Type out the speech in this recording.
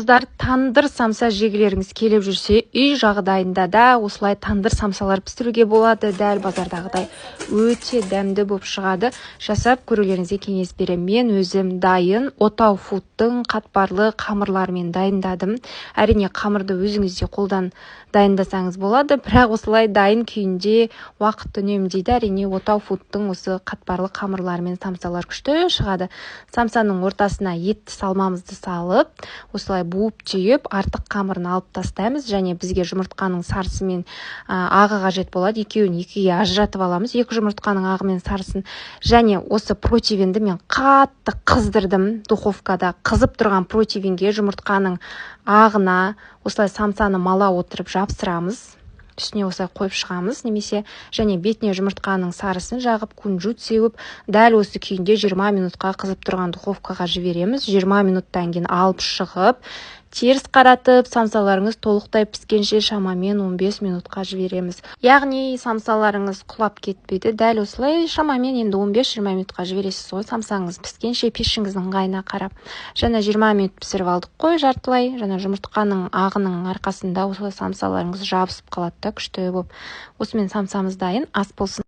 Қыздар, тандыр самса жегілеріңіз келіп жүрсе, үй жағдайында да осылай тандыр самсалар пісіруге болады. Дәл базардағыдай өте дәмді болып шығады. Жасап көрулеріңізге кеңес беремін. Мен өзім дайын Отау Фудтың қатпарлы қамырларымен дайындадым. Әрине, қамырды өзіңізде қолдан дайындасаңыз болады, бірақ осылай дайын күйінде уақыт үнемдейді. Әрине, Отау Фудтың осы қатпарлы қамырларымен самсалар күшті шығады. Самсаның ортасына етті салмамызды салып, осылай буып түйіп, артық қамырын алып тастаймыз, және бізге жұмыртқаның сарысы мен ағы қажет болады. Екеуін екіге ажыратып аламыз, екі жұмыртқаның ағы мен сарысын. Және осы противенді мен қатты қыздырдым духовкада. Қызып тұрған противенге жұмыртқаның ағына осылай самсаны мала отырып жапсырамыз. Үстіне осылай қойып шығамыз, немесе және бетіне жұмыртқаның сарысын жағып, кунжут сеуіп, дәл осы күйінде 20 минутқа қызып тұрған духовкаға жібереміз. 20 минуттан кейін алып шығып, теріс қаратып, самсаларыңыз толықтай піскенше шамамен 15 минутқа жібереміз. Яғни самсаларыңыз құлап кетпейді. Дәл осылай шамамен енді 15-20 минутқа жібересіз ғой, самсаңыз піскенше пешіңіздің ыңғайына қарап. Жаңа 20 минут пісіріп алдық қой, жартылай. Жаңа жұмыртқаның ағының арқасында осылай самсаларыңыз жабысып қалады да күшті болып. Осымен самсамыз дайын, ас болсын.